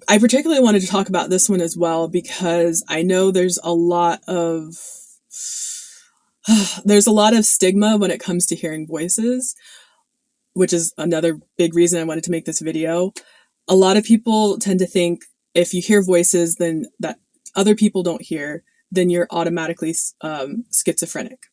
I particularly wanted to talk about this one as well because I know there's a lot of stigma when it comes to hearing voices, which is another big reason I wanted to make this video. A lot of people tend to think if you hear voices then that other people don't hear, then you're automatically schizophrenic.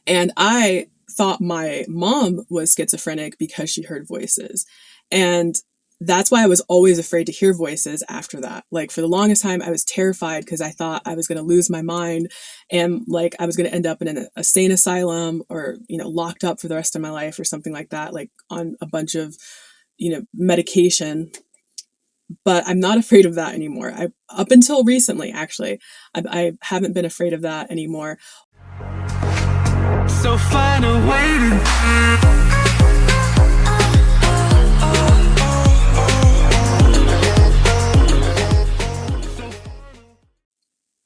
And I thought my mom was schizophrenic because she heard voices. And that's why I was always afraid to hear voices after that. Like for the longest time, I was terrified because I thought I was going to lose my mind and like I was going to end up in an insane asylum or, locked up for the rest of my life or something like that, like on a bunch of, medication. But I'm not afraid of that anymore. Up until recently, actually, I haven't been afraid of that anymore. So find a way to...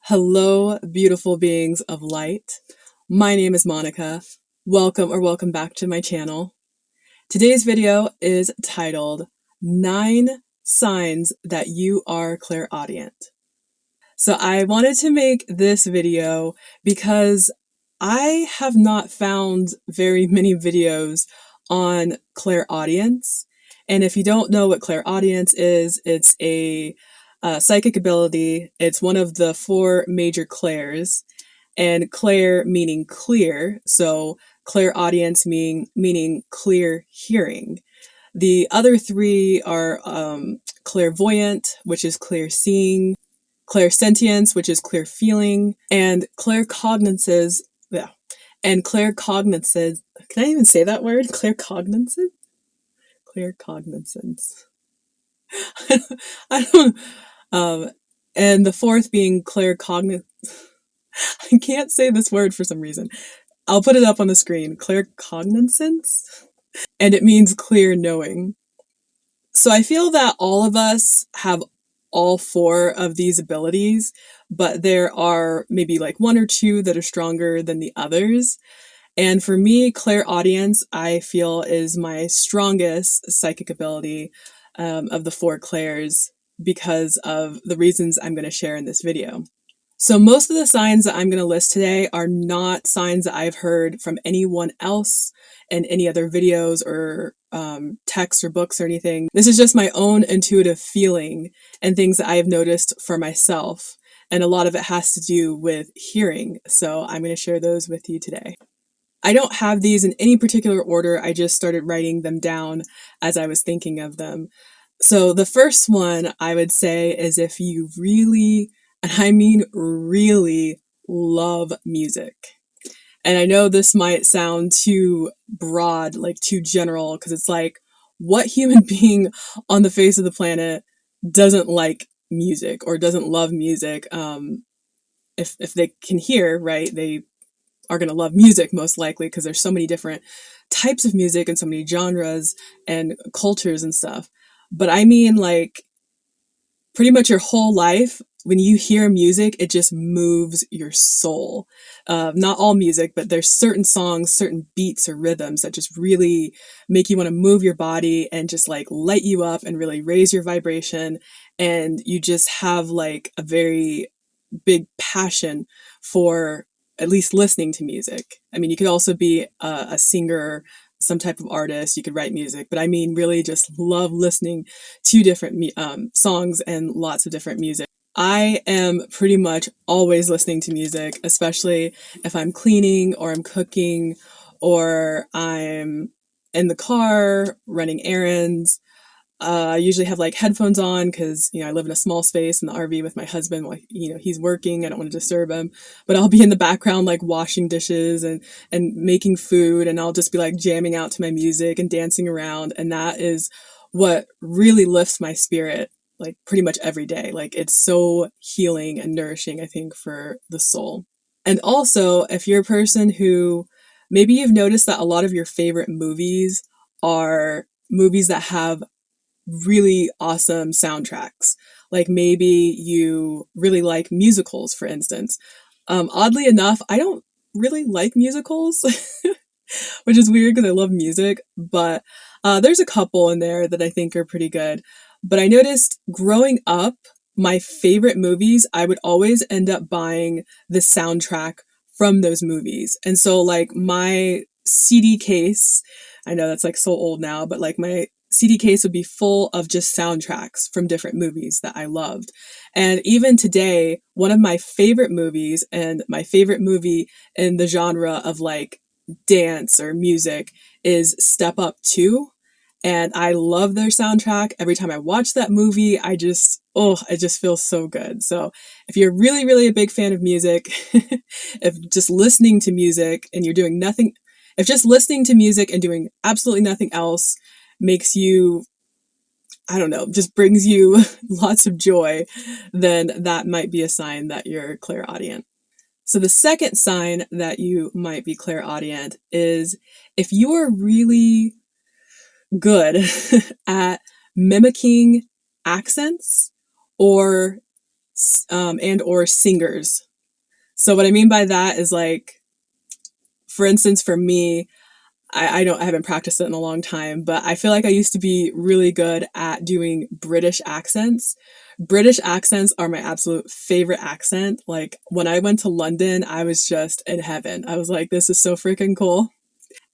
Hello, beautiful beings of light. My name is Monica. Welcome back to my channel. Today's video is titled 9 Signs That You Are Clairaudient. So I wanted to make this video because I have not found very many videos on clairaudience. And if you don't know what clairaudience is, it's a psychic ability. It's one of the 4 major clairs, and clair meaning clear. So clairaudience meaning clear hearing. The other 3 are clairvoyant, which is clear seeing, clairsentience, which is clear feeling, and claircognizance. Yeah, and claircognizance. Can I even say that word? Claircognizance. Claircognizance. I don't. And the 4th being claircognizance. I can't say this word for some reason. I'll put it up on the screen. Claircognizance, and it means clear knowing. So I feel that all of us have all 4 of these abilities, but there are maybe like 1 or 2 that are stronger than the others. And for me, clairaudience, I feel is my strongest psychic ability of the 4 clairs because of the reasons I'm going to share in this video. So most of the signs that I'm going to list today are not signs that I've heard from anyone else in any other videos or texts or books or anything. This is just my own intuitive feeling and things that I have noticed for myself. And a lot of it has to do with hearing. So I'm going to share those with you today. I don't have these in any particular order. I just started writing them down as I was thinking of them. So the first one I would say is if you really, and I mean really, love music. And I know this might sound too broad, like too general, because it's like, what human being on the face of the planet doesn't like music or doesn't love music? If they can hear, right, they are going to love music most likely because there's so many different types of music and so many genres and cultures and stuff. But I mean, like, pretty much your whole life, when you hear music, it just moves your soul. Not all music, but there's certain songs, certain beats or rhythms that just really make you want to move your body and just like light you up and really raise your vibration. And you just have like a very big passion for at least listening to music. I mean, you could also be a singer, some type of artist, you could write music, but I mean really just love listening to different songs and lots of different music. I am pretty much always listening to music, especially if I'm cleaning or I'm cooking or I'm in the car running errands. I usually have like headphones on because, I live in a small space in the RV with my husband while, he's working. I don't want to disturb him, but I'll be in the background, like washing dishes and making food. And I'll just be like jamming out to my music and dancing around. And that is what really lifts my spirit, like pretty much every day. Like it's so healing and nourishing, I think, for the soul. And also, if you're a person who maybe you've noticed that a lot of your favorite movies are movies that have really awesome soundtracks. Like maybe you really like musicals, for instance. Oddly enough, I don't really like musicals, which is weird because I love music, but there's a couple in there that I think are pretty good. But I noticed growing up, my favorite movies, I would always end up buying the soundtrack from those movies. And so, like, my CD case, I know that's like so old now, but like my CD case would be full of just soundtracks from different movies that I loved. And even today, one of my favorite movies and my favorite movie in the genre of like dance or music is Step Up 2, and I love their soundtrack. Every time I watch that movie, it just feels so good. So if you're really, really a big fan of music, if just listening to music and you're doing nothing, if just listening to music and doing absolutely nothing else makes you, I don't know, just brings you lots of joy, then that might be a sign that you're clairaudient. So the second sign that you might be clairaudient is if you are really good at mimicking accents or and or singers. So what I mean by that is like, for instance, for me, I haven't practiced it in a long time, but I feel like I used to be really good at doing British accents. British accents are my absolute favorite accent. Like when I went to London, I was just in heaven. I was like, this is so freaking cool.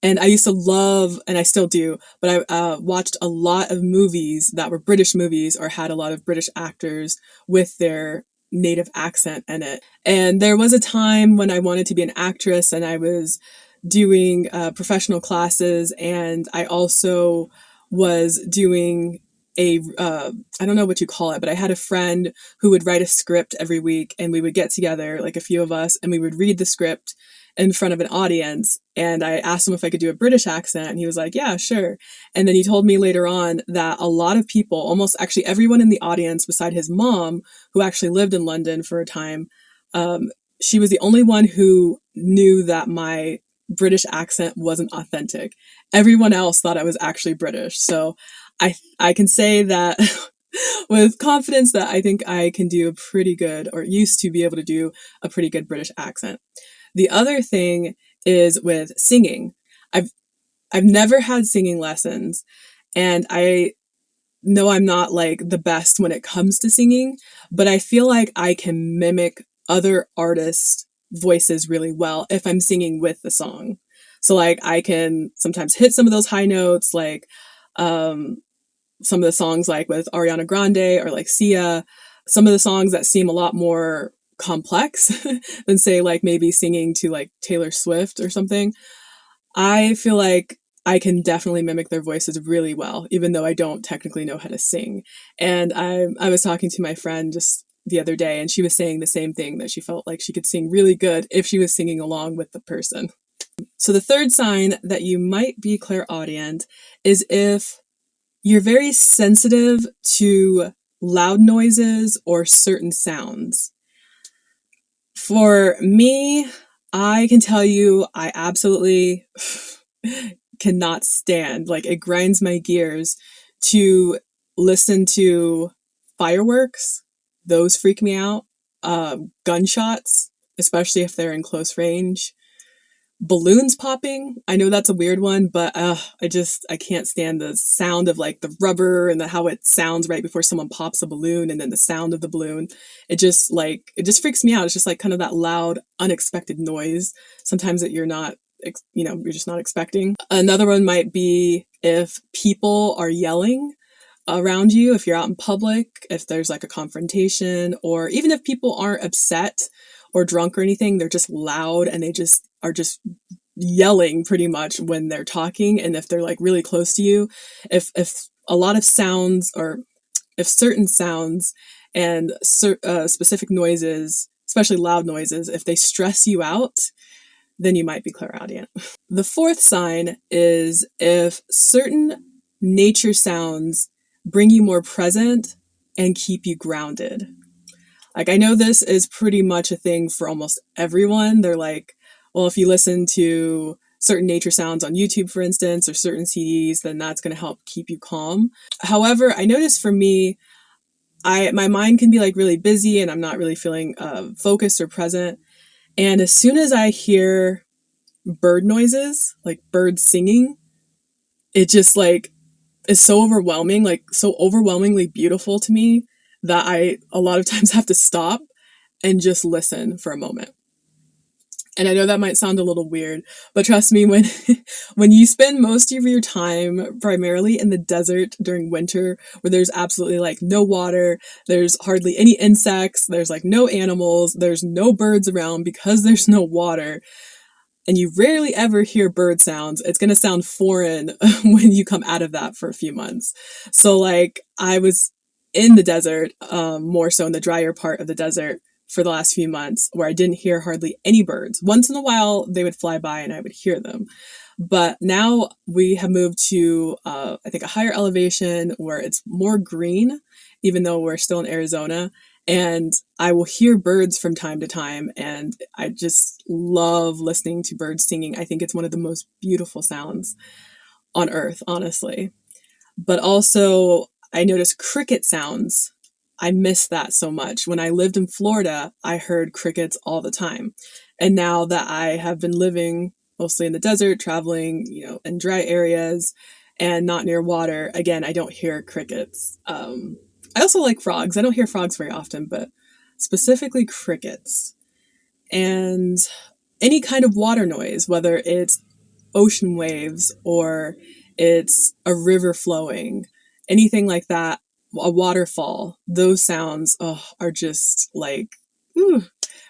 And I used to love, and I still do, but I watched a lot of movies that were British movies or had a lot of British actors with their native accent in it. And there was a time when I wanted to be an actress and I was doing professional classes, and I also was doing I don't know what you call it, but I had a friend who would write a script every week, and we would get together, like a few of us, and we would read the script in front of an audience. And I asked him if I could do a British accent, and he was like, yeah, sure. And then he told me later on that a lot of people, almost actually everyone in the audience beside his mom, who actually lived in London for a time, she was the only one who knew that my British accent wasn't authentic. Everyone else thought I was actually British. So I can say that with confidence that I think I can do a pretty good, or used to be able to do a pretty good British accent. The other thing is with singing. I've I've never had singing lessons, and I know I'm not like the best when it comes to singing, but I feel like I can mimic other artists' voices really well if I'm singing with the song. So like I can sometimes hit some of those high notes, like um some of the songs like with Ariana Grande or like Sia, some of the songs that seem a lot more complex than say like maybe singing to like Taylor Swift or something. I feel like I can definitely mimic their voices really well, even though I don't technically know how to sing. And I was talking to my friend just the other day, and she was saying the same thing, that she felt like she could sing really good if she was singing along with the person. So the third sign that you might be clairaudient is if you're very sensitive to loud noises or certain sounds. For me, I can tell you I absolutely cannot stand, like, it grinds my gears to listen to fireworks. Those freak me out. Gunshots, especially if they're in close range. Balloons popping. I know that's a weird one, but I can't stand the sound of like the rubber and how it sounds right before someone pops a balloon, and then the sound of the balloon. It just freaks me out. It's just like kind of that loud, unexpected noise. Sometimes that you're not, you're just not expecting. Another one might be if people are yelling around you, if you're out in public, if there's like a confrontation, or even if people aren't upset or drunk or anything, they're just loud and they just are just yelling pretty much when they're talking. And if they're like really close to you, if a lot of sounds, or if certain sounds and specific noises, especially loud noises, if they stress you out, then you might be clairaudient. The fourth sign is if certain nature sounds bring you more present and keep you grounded. Like, I know this is pretty much a thing for almost everyone. They're like, well, if you listen to certain nature sounds on YouTube, for instance, or certain CDs, then that's going to help keep you calm. However, I noticed for me, my mind can be like really busy and I'm not really feeling focused or present. And as soon as I hear bird noises, like birds singing, it just like is so overwhelming, like so overwhelmingly beautiful to me that I a lot of times have to stop and just listen for a moment. And I know that might sound a little weird, but trust me, when when you spend most of your time primarily in the desert during winter, where there's absolutely like no water, there's hardly any insects, there's like no animals, there's no birds around because there's no water, and you rarely ever hear bird sounds, it's going to sound foreign when you come out of that for a few months. So like I was in the desert, more so in the drier part of the desert for the last few months, where I didn't hear hardly any birds. Once in a while they would fly by and I would hear them. But now we have moved to, I think, a higher elevation where it's more green, even though we're still in Arizona. And I will hear birds from time to time, and I just love listening to birds singing. I think it's one of the most beautiful sounds on earth, honestly. But also, I notice cricket sounds. I miss that so much. When I lived in Florida, I heard crickets all the time. And now that I have been living mostly in the desert, traveling, in dry areas and not near water, again, I don't hear crickets. I also like frogs. I don't hear frogs very often, but specifically crickets. And any kind of water noise, whether it's ocean waves or it's a river flowing, anything like that, a waterfall, those sounds are just like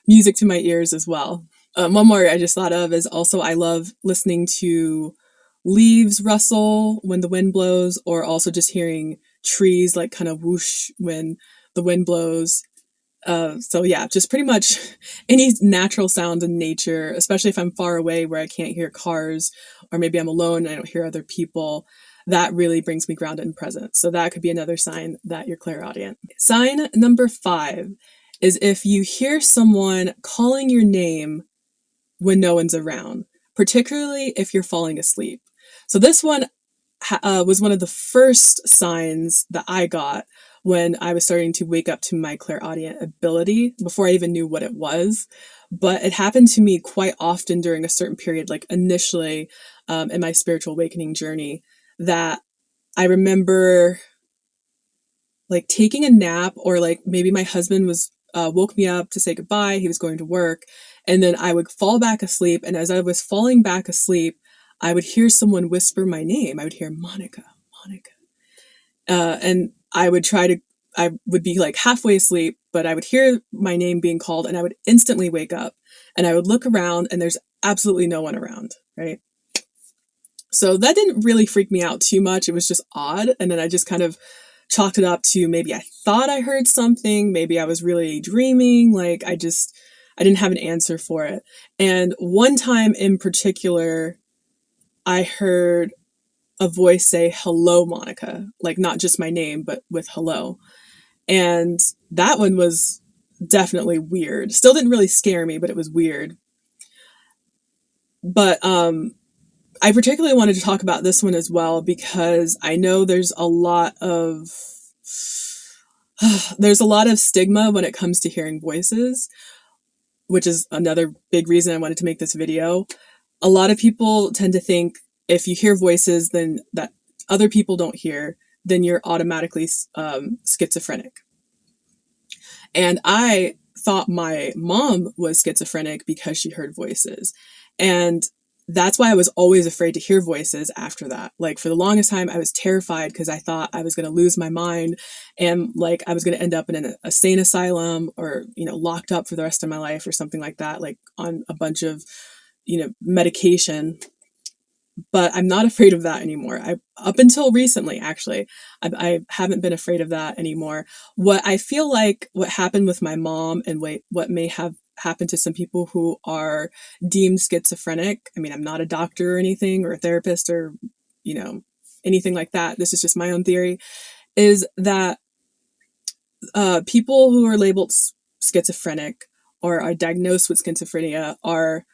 music to my ears as well. One more I just thought of is also I love listening to leaves rustle when the wind blows, or also just hearing trees like kind of whoosh when the wind blows. So yeah, just pretty much any natural sound in nature, especially if I'm far away where I can't hear cars, or maybe I'm alone and I don't hear other people, that really brings me grounded and present. So that could be another sign that you're clairaudient. Sign number 5 is if you hear someone calling your name when no one's around, particularly if you're falling asleep. So this one was one of the first signs that I got when I was starting to wake up to my clairaudient ability, before I even knew what it was. But it happened to me quite often during a certain period, like initially in my spiritual awakening journey, that I remember like taking a nap, or like maybe my husband was woke me up to say goodbye. He was going to work, and then I would fall back asleep. And as I was falling back asleep, I would hear someone whisper my name. I would hear Monica, Monica. And I would be like halfway asleep, but I would hear my name being called and I would instantly wake up, and I would look around and there's absolutely no one around, right? So that didn't really freak me out too much. It was just odd. And then I just kind of chalked it up to maybe I thought I heard something. Maybe I was really dreaming. Like I didn't have an answer for it. And one time in particular, I heard a voice say, "Hello, Monica," like not just my name, but with hello. And that one was definitely weird. Still didn't really scare me, but it was weird. But I particularly wanted to talk about this one as well because I know there's a lot of stigma when it comes to hearing voices, which is another big reason I wanted to make this video. A lot of people tend to think if you hear voices then that other people don't hear, then you're automatically schizophrenic. And I thought my mom was schizophrenic because she heard voices. And that's why I was always afraid to hear voices after that. Like for the longest time, I was terrified because I thought I was going to lose my mind and like I was going to end up in an insane asylum or, locked up for the rest of my life or something like that, like on a bunch of, medication. But I'm not afraid of that anymore. Up until recently, actually, I haven't been afraid of that anymore. What I feel like what happened with my mom and what may have happened to some people who are deemed schizophrenic. I mean, I'm not a doctor or anything or a therapist or, anything like that. This is just my own theory, is that people who are labeled schizophrenic or are diagnosed with schizophrenia are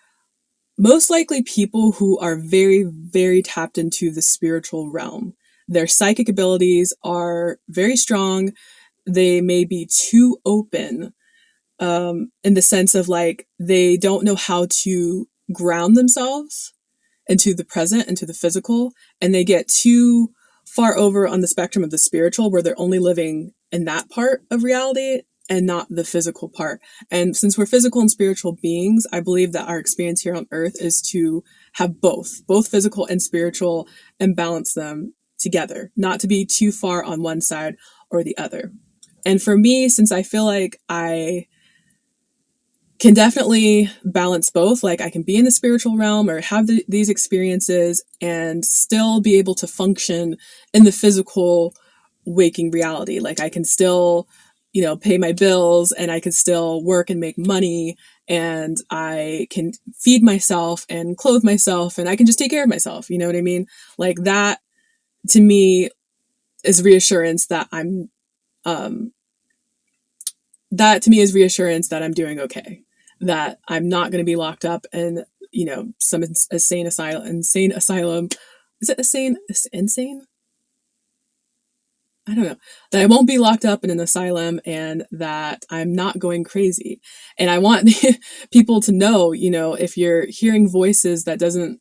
most likely people who are very, very tapped into the spiritual realm. Their psychic abilities are very strong. They may be too open in the sense of like they don't know how to ground themselves into the present, into the physical, and they get too far over on the spectrum of the spiritual, where they're only living in that part of reality and not the physical part. And since we're physical and spiritual beings, I believe that our experience here on earth is to have both physical and spiritual, and balance them together, not to be too far on one side or the other. And for me, since I feel like I can definitely balance both, like I can be in the spiritual realm or have these experiences and still be able to function in the physical waking reality. Like I can still, pay my bills, and I can still work and make money, and I can feed myself and clothe myself, and I can just take care of myself. You know what I mean? Like that to me is reassurance that I'm doing okay, that I'm not going to be locked up in, some insane asylum. Is it insane? I don't know. That I won't be locked up in an asylum, and that I'm not going crazy. And I want people to know, if you're hearing voices, that doesn't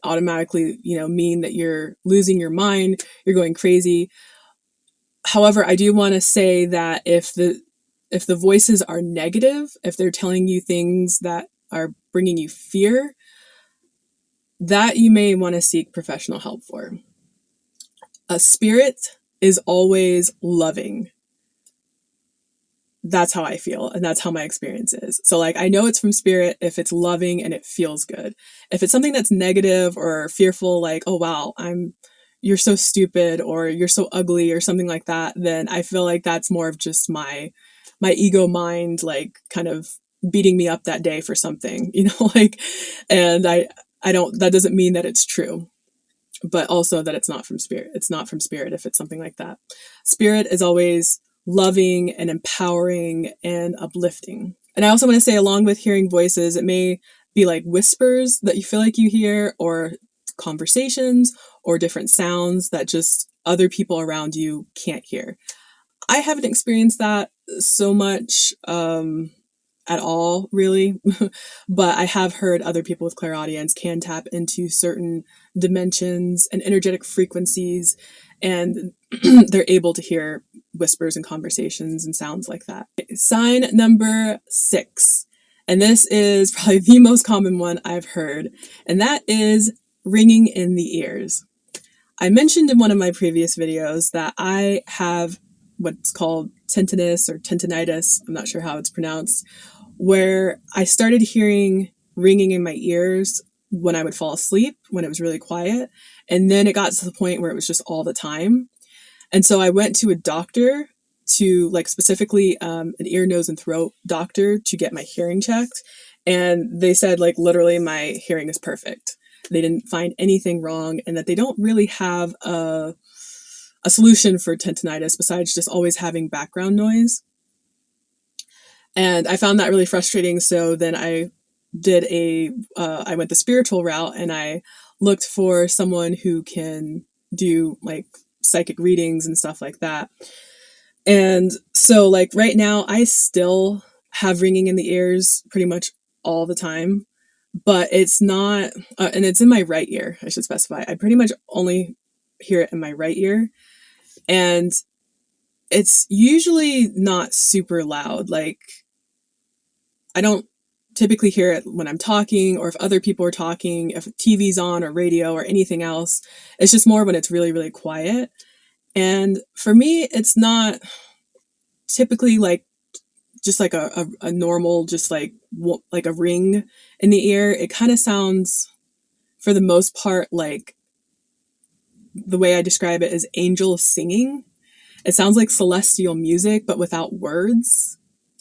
automatically, mean that you're losing your mind, you're going crazy. However, I do want to say that if the voices are negative, if they're telling you things that are bringing you fear, that you may want to seek professional help for. A spirit is always loving. That's how I feel, and that's how my experience is. So like, I know it's from spirit if it's loving and it feels good. If it's something that's negative or fearful, like, oh wow, you're so stupid, or you're so ugly, or something like that, then I feel like that's more of just my ego mind, like kind of beating me up that day for something, like, and I don't, that doesn't mean that it's true, but also that it's not from spirit. It's not from spirit if it's something like that. Spirit is always loving and empowering and uplifting. And I also want to say, along with hearing voices, it may be like whispers that you feel like you hear, or conversations, or different sounds that just other people around you can't hear. I haven't experienced that so much at all, really, but I have heard other people with clairaudience can tap into certain dimensions and energetic frequencies, and they're able to hear whispers and conversations and sounds like that. Sign number 6, and this is probably the most common one I've heard, and that is ringing in the ears. I mentioned in one of my previous videos that I have what's called tinnitus or tinnitus, I'm not sure how it's pronounced, where I started hearing ringing in my ears when I would fall asleep, when it was really quiet. And then it got to the point where it was just all the time. And so I went to a doctor, to like specifically an ear, nose, and throat doctor, to get my hearing checked. And they said like literally my hearing is perfect. They didn't find anything wrong, and that they don't really have a solution for tinnitus besides just always having background noise. And I found that really frustrating. So then I went the spiritual route, and I looked for someone who can do like psychic readings and stuff like that. And so like right now I still have ringing in the ears pretty much all the time, but it's not, and it's in my right ear, I should specify. I pretty much only hear it in my right ear. And it's usually not super loud. Like, I don't typically hear it when I'm talking, or if other people are talking, if TV's on or radio or anything else. It's just more when it's really, really quiet. And for me, it's not typically like just like a normal, just like a ring in the ear. It kind of sounds, for the most part, like, the way I describe it is angels singing. It sounds like celestial music, but without words.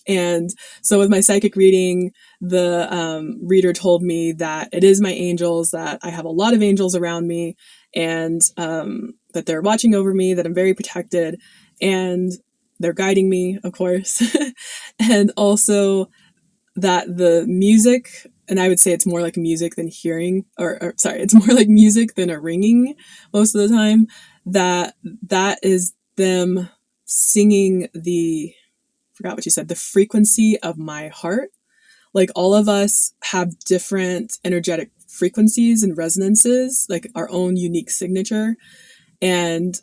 And so with my psychic reading, the reader told me that it is my angels, that I have a lot of angels around me, and that they're watching over me, that I'm very protected, and they're guiding me, of course. And also that the music, and I would say it's more like music than hearing, or sorry, it's more like music than a ringing most of the time, that is them singing forgot what you said, the frequency of my heart. Like, all of us have different energetic frequencies and resonances, like our own unique signature. And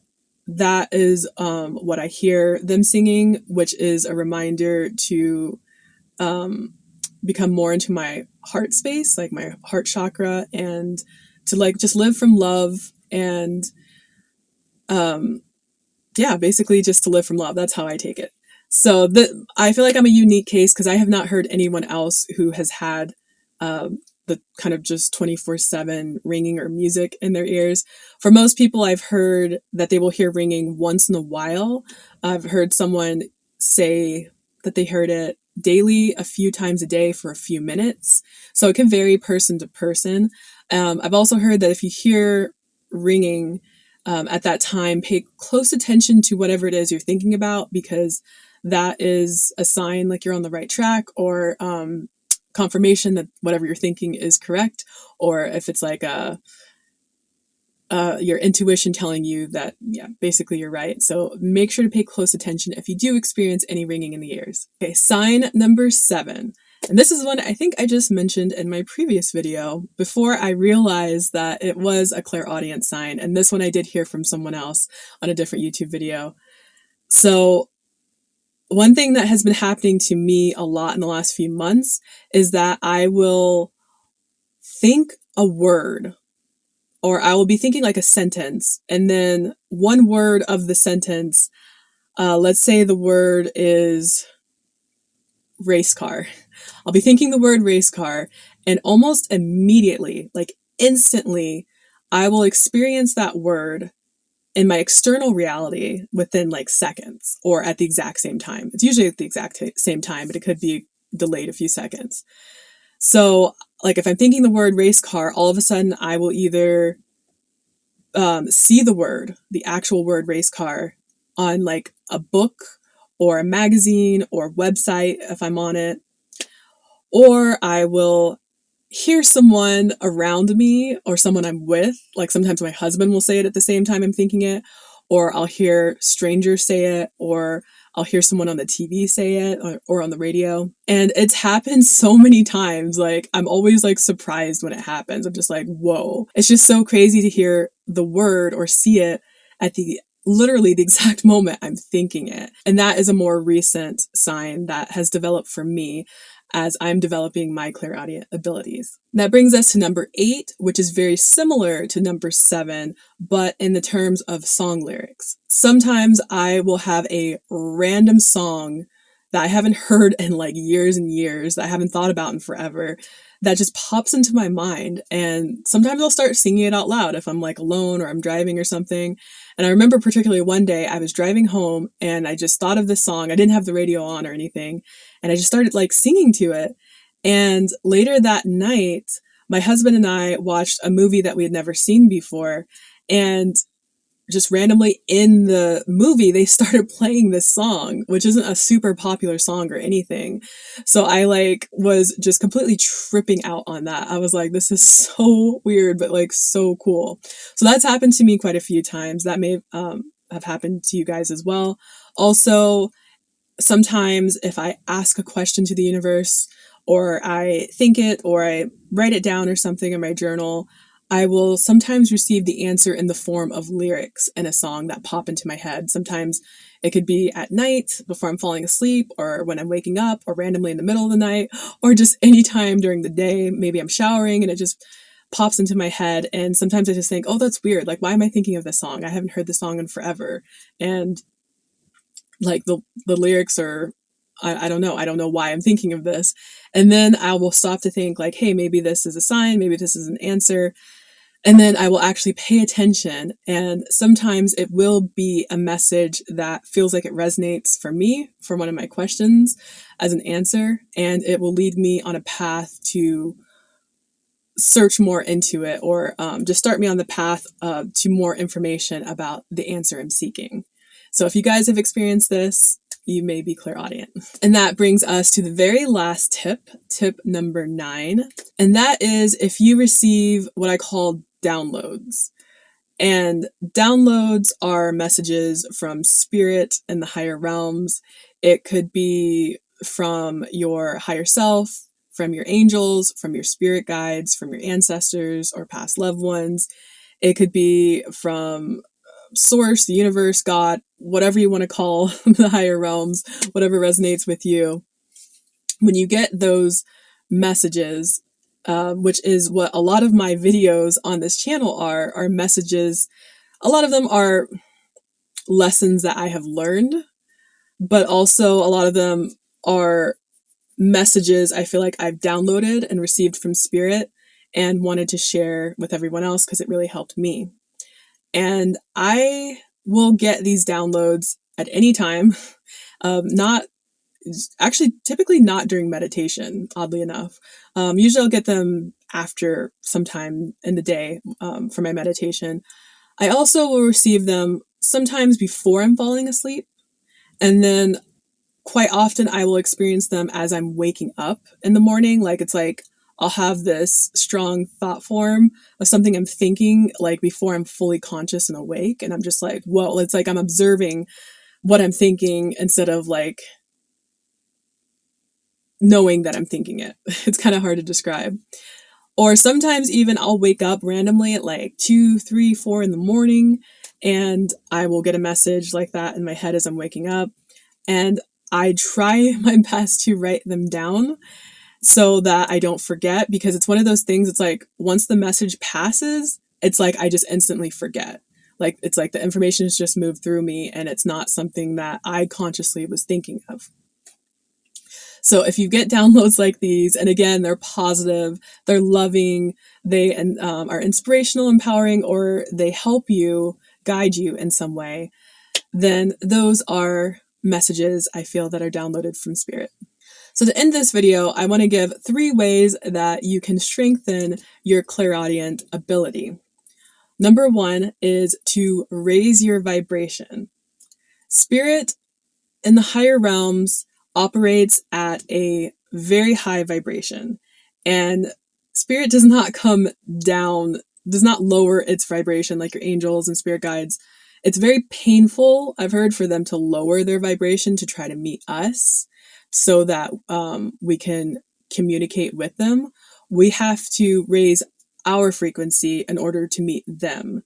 that is what I hear them singing, which is a reminder to um, become more into my heart space, like my heart chakra, and to like just live from love and um, yeah, basically just to live from love. That's how I take it. So I feel like I'm a unique case because I have not heard anyone else who has had the kind of just 24/7 ringing or music in their ears. For most people, I've heard that they will hear ringing once in a while. I've heard someone say that they heard it daily, a few times a day for a few minutes. So it can vary person to person. I've also heard that if you hear ringing, at that time, pay close attention to whatever it is you're thinking about, because that is a sign like you're on the right track, or confirmation that whatever you're thinking is correct, or if it's like your intuition telling you that, yeah, basically you're right. So make sure to pay close attention if you do experience any ringing in the ears. Okay, sign number 7. And this is one I think I just mentioned in my previous video before I realized that it was a clairaudient sign. And this one I did hear from someone else on a different YouTube video. So one thing that has been happening to me a lot in the last few months is that I will think a word, or I will be thinking like a sentence, and then one word of the sentence, let's say the word is race car. I'll be thinking the word race car, and almost immediately, like instantly, I will experience that word in my external reality within like seconds, or at the exact same time. It's usually at the exact same time, but it could be delayed a few seconds. So, like if I'm thinking the word race car, all of a sudden I will either see the actual word race car on like a book or a magazine or website if I'm on it, or I will hear someone around me or someone I'm with. Like sometimes my husband will say it at the same time I'm thinking it, or I'll hear strangers say it, or I'll hear someone on the TV say it, or on the radio. And it's happened so many times. Like I'm always like surprised when it happens. I'm just like, whoa. It's just so crazy to hear the word or see it at literally the exact moment I'm thinking it. And that is a more recent sign that has developed for me as I'm developing my clairaudient abilities. That brings us to number 8, which is very similar to number 7, but in the terms of song lyrics. Sometimes I will have a random song that I haven't heard in like years and years, that I haven't thought about in forever, that just pops into my mind. And sometimes I'll start singing it out loud if I'm like alone or I'm driving or something. And I remember particularly one day I was driving home and I just thought of this song. I didn't have the radio on or anything. And I just started like singing to it. And later that night, my husband and I watched a movie that we had never seen before. And just randomly in the movie, they started playing this song, which isn't a super popular song or anything. So I like was just completely tripping out on that. I was like, this is so weird, but like so cool. So that's happened to me quite a few times. That may have happened to you guys as well. Also, sometimes if I ask a question to the universe, or I think it, or I write it down or something in my journal, I will sometimes receive the answer in the form of lyrics in a song that pop into my head. Sometimes it could be at night before I'm falling asleep, or when I'm waking up, or randomly in the middle of the night, or just anytime during the day. Maybe I'm showering and it just pops into my head. And sometimes I just think, oh, that's weird. Like, why am I thinking of this song? I haven't heard this song in forever. And like the lyrics are, I don't know. I don't know why I'm thinking of this. And then I will stop to think like, hey, maybe this is a sign. Maybe this is an answer. And then I will actually pay attention. And sometimes it will be a message that feels like it resonates for me, for one of my questions, as an answer. And it will lead me on a path to search more into it, or just start me on the path to more information about the answer I'm seeking. So if you guys have experienced this, you may be clairaudient. And that brings us to the very last tip number 9. And that is if you receive what I call downloads. And downloads are messages from spirit and the higher realms. It could be from your higher self, from your angels, from your spirit guides, from your ancestors or past loved ones. It could be from source, the universe, God, whatever you want to call the higher realms, whatever resonates with you, when you get those messages, which is what a lot of my videos on this channel are messages. A lot of them are lessons that I have learned, but also a lot of them are messages I feel like I've downloaded and received from Spirit and wanted to share with everyone else because it really helped me. And I will get these downloads at any time, not actually typically not during meditation, oddly enough. Usually I'll get them after sometime in the day for my meditation. I also will receive them sometimes before I'm falling asleep. And then quite often I will experience them as I'm waking up in the morning. Like it's like I'll have this strong thought form of something I'm thinking like before I'm fully conscious and awake. And I'm just like, whoa, it's like I'm observing what I'm thinking instead of like knowing that I'm thinking it. It's kind of hard to describe. Or sometimes even I'll wake up randomly at like 2, 3, 4 in the morning and I will get a message like that in my head as I'm waking up. And I try my best to write them down so that I don't forget, because it's one of those things, it's like once the message passes, it's like I just instantly forget. Like it's like the information has just moved through me and it's not something that I consciously was thinking of. So if you get downloads like these, and again, they're positive, they're loving, they are inspirational, empowering, or they help you, guide you in some way, then those are messages I feel that are downloaded from Spirit. So to end this video, I want to give 3 ways that you can strengthen your clairaudient ability. Number 1 is to raise your vibration. Spirit in the higher realms operates at a very high vibration, and Spirit does not come down, does not lower its vibration like your angels and spirit guides. It's very painful, I've heard, for them to lower their vibration to try to meet us so that we can communicate with them. We have to raise our frequency in order to meet them.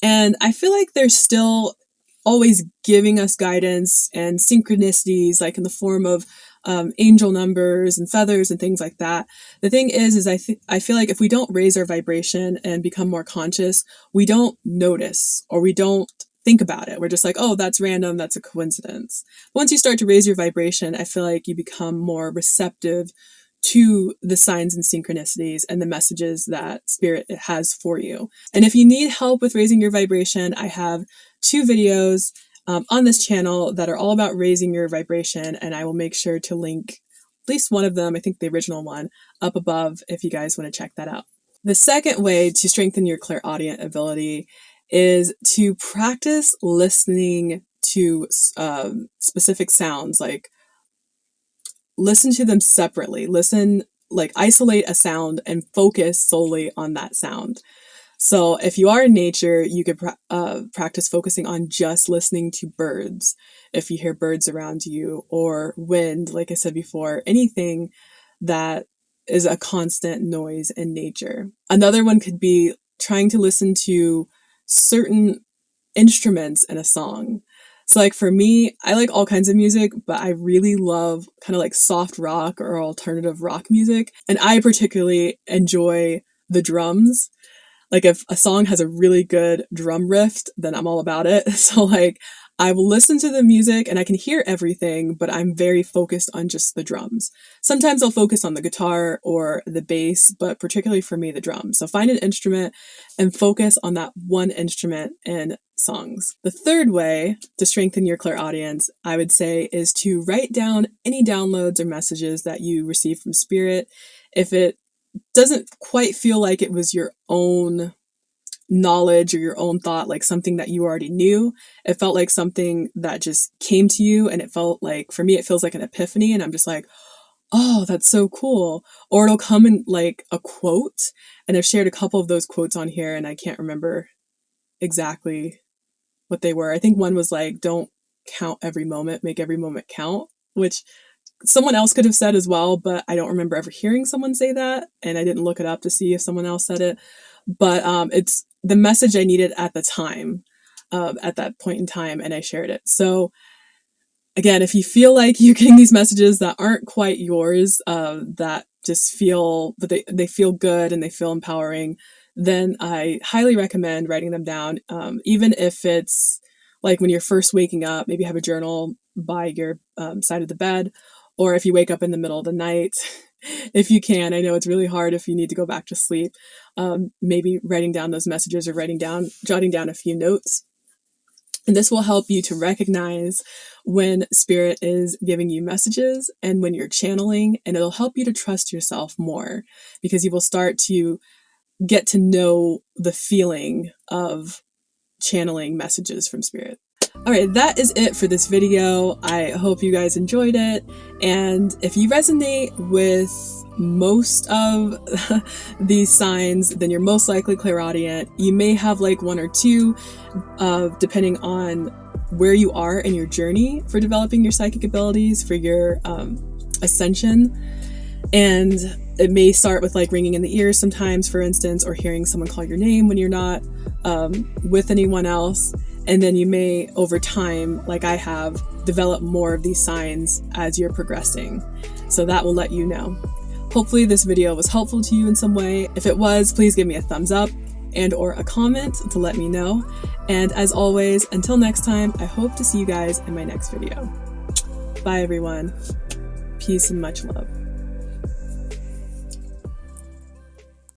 And I feel like they're still always giving us guidance and synchronicities, like in the form of angel numbers and feathers and things like that. The thing is I feel like if we don't raise our vibration and become more conscious, we don't notice or we don't think about it. We're just like, oh, that's random, that's a coincidence. Once you start to raise your vibration, I feel like you become more receptive to the signs and synchronicities and the messages that Spirit has for you. And if you need help with raising your vibration, I have 2 videos on this channel that are all about raising your vibration, and I will make sure to link at least one of them, I think the original one, up above if you guys want to check that out. The second way to strengthen your clairaudient ability is to practice listening to specific sounds, like listen to them separately. Listen, like isolate a sound and focus solely on that sound. So if you are in nature, you could practice focusing on just listening to birds. If you hear birds around you, or wind, like I said before, anything that is a constant noise in nature. Another one could be trying to listen to certain instruments in a song. So like for me, I like all kinds of music, but I really love kind of like soft rock or alternative rock music. And I particularly enjoy the drums. Like if a song has a really good drum riff, then I'm all about it. So like I will listen to the music and I can hear everything, but I'm very focused on just the drums. Sometimes I'll focus on the guitar or the bass, but particularly for me, the drums. So find an instrument and focus on that one instrument in songs. The third way to strengthen your clairaudience, I would say, is to write down any downloads or messages that you receive from Spirit. If it doesn't quite feel like it was your own knowledge or your own thought, like something that you already knew, it felt like something that just came to you, and it felt like, for me, it feels like an epiphany, and I'm just like, oh, that's so cool. Or it'll come in like a quote, and I've shared a couple of those quotes on here, and I can't remember exactly what they were. I think one was like, don't count every moment, make every moment count, which someone else could have said as well, but I don't remember ever hearing someone say that, and I didn't look it up to see if someone else said it. But it's the message I needed at the time. at that point in time, and I shared it. So again, if you feel like you're getting these messages that aren't quite yours, that just feel, but they feel good and they feel empowering, then I highly recommend writing them down. Even if it's like when you're first waking up, maybe have a journal by your side of the bed, or if you wake up in the middle of the night, if you can. I know it's really hard if you need to go back to sleep. Maybe writing down those messages, or jotting down a few notes. And this will help you to recognize when spirit is giving you messages and when you're channeling, and it'll help you to trust yourself more, because you will start to get to know the feeling of channeling messages from spirit. All right, that is it for this video. I hope you guys enjoyed it. And if you resonate with most of these signs, then you're most likely clairaudient. You may have like one or two, depending on where you are in your journey for developing your psychic abilities, for your ascension. And it may start with like ringing in the ears sometimes, for instance, or hearing someone call your name when you're not with anyone else. And then you may, over time, like I have, develop more of these signs as you're progressing. So that will let you know. Hopefully this video was helpful to you in some way. If it was, please give me a thumbs up and or a comment to let me know. And as always, until next time, I hope to see you guys in my next video. Bye everyone. Peace and much love.